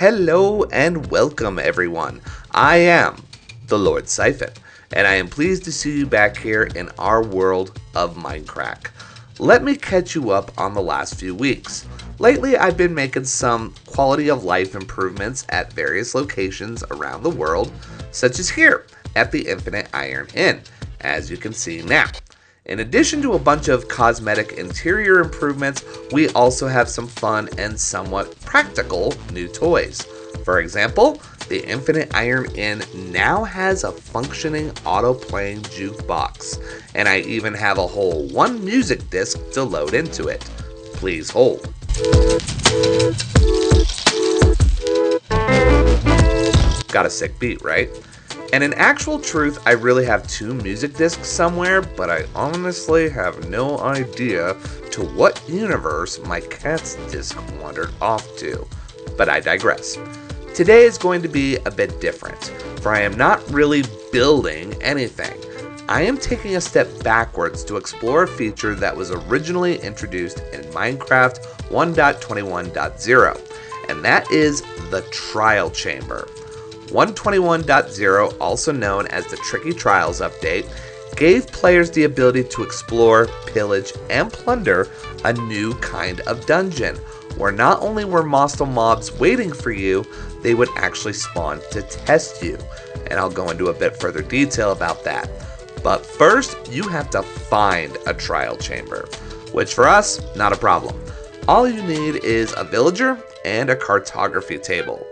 Hello and welcome everyone. I am the Lord Siphon, and I am pleased to see you back here in our world of Minecrack. Let me catch you up on the last few weeks. Lately I've been making some quality of life improvements at various locations around the world, such as here at the Infinite Iron Inn, as you can see now. In addition to a bunch of cosmetic interior improvements, we also have some fun and somewhat practical new toys. For example, the Infinite Iron Inn now has a functioning auto-playing jukebox, and I even have a whole one music disc to load into it. Please hold. Got a sick beat, right? And in actual truth, I really have two music discs somewhere, but I honestly have no idea to what universe my cat's disc wandered off to. But I digress. Today is going to be a bit different, for I am not really building anything. I am taking a step backwards to explore a feature that was originally introduced in Minecraft 1.21.0, and that is the Trial Chamber. 121.0, also known as the Tricky Trials update, gave players the ability to explore, pillage, and plunder a new kind of dungeon, where not only were hostile mobs waiting for you, they would actually spawn to test you. And I'll go into a bit further detail about that. But first, you have to find a trial chamber, which for us, not a problem. All you need is a villager and a cartography table.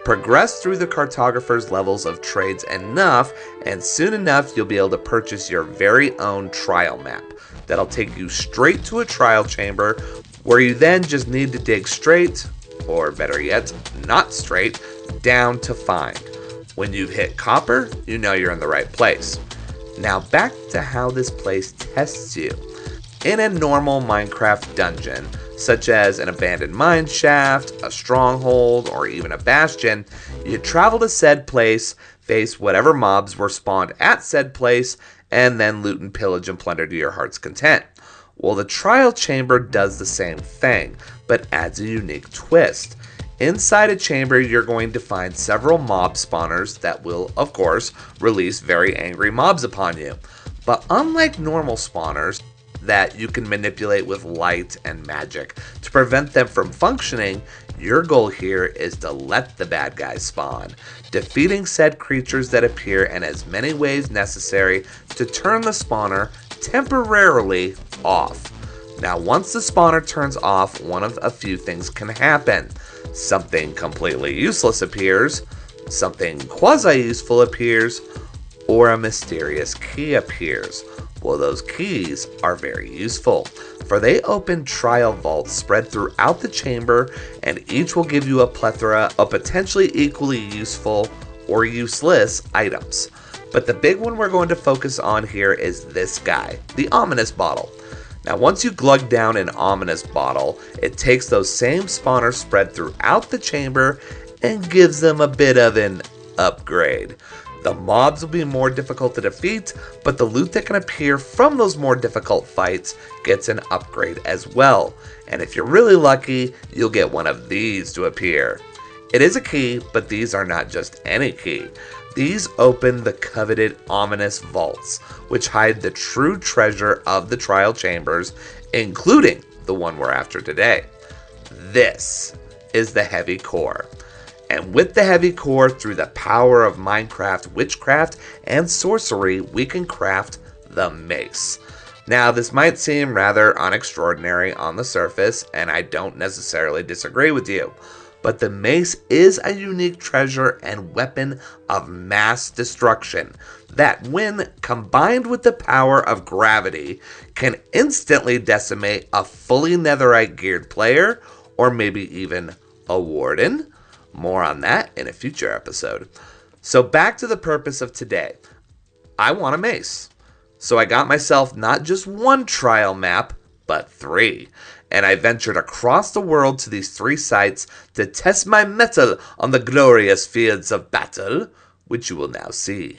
Progress through the cartographer's levels of trades enough, and soon enough you'll be able to purchase your very own trial map. That'll take you straight to a trial chamber, where you then just need to dig straight, or better yet, not straight, down to find. When you've hit copper, you know you're in the right place. Now back to how this place tests you. In a normal Minecraft dungeon, such as an abandoned mine shaft, a stronghold, or even a bastion, you travel to said place, face whatever mobs were spawned at said place, and then loot and pillage and plunder to your heart's content. Well, the trial chamber does the same thing, but adds a unique twist. Inside a chamber, you're going to find several mob spawners that will, of course, release very angry mobs upon you. But unlike normal spawners, that you can manipulate with light and magic to prevent them from functioning, your goal here is to let the bad guys spawn, defeating said creatures that appear in as many ways necessary to turn the spawner temporarily off. Now once the spawner turns off, one of a few things can happen. Something completely useless appears, something quasi-useful appears, or a mysterious key appears. Well, those keys are very useful, for they open trial vaults spread throughout the chamber, and each will give you a plethora of potentially equally useful or useless items. But the big one we're going to focus on here is this guy, the ominous bottle. Now once you glug down an ominous bottle, it takes those same spawners spread throughout the chamber and gives them a bit of an upgrade. The mobs will be more difficult to defeat, but the loot that can appear from those more difficult fights gets an upgrade as well. And if you're really lucky, you'll get one of these to appear. It is a key, but these are not just any key. These open the coveted ominous vaults, which hide the true treasure of the trial chambers, including the one we're after today. This is the heavy core. And with the heavy core, through the power of Minecraft witchcraft and sorcery, we can craft the mace. Now, this might seem rather unextraordinary on the surface, and I don't necessarily disagree with you. But the mace is a unique treasure and weapon of mass destruction that, when combined with the power of gravity, can instantly decimate a fully netherite geared player, or maybe even a warden. More on that in a future episode. So back to the purpose of today. I want a mace. So I got myself not just one trial map, but 3. And I ventured across the world to these 3 sites to test my mettle on the glorious fields of battle, which you will now see.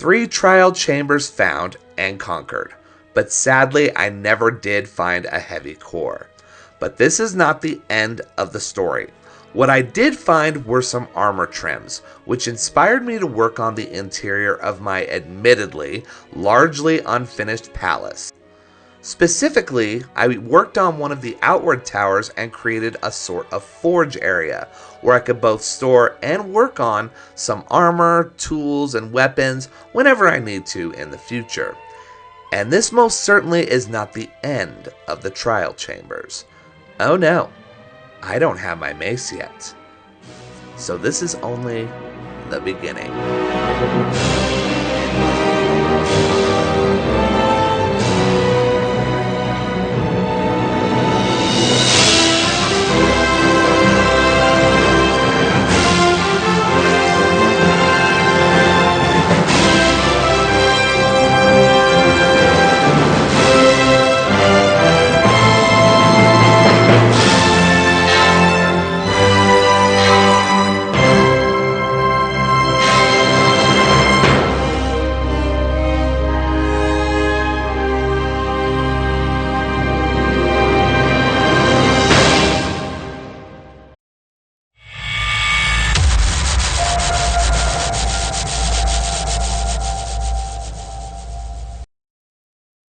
3 trial chambers found and conquered, but sadly I never did find a heavy core. But this is not the end of the story. What I did find were some armor trims, which inspired me to work on the interior of my admittedly largely unfinished palace. Specifically, I worked on one of the outward towers and created a sort of forge area where I could both store and work on some armor, tools, and weapons whenever I need to in the future. And this most certainly is not the end of the trial chambers. Oh no, I don't have my mace yet. So this is only the beginning.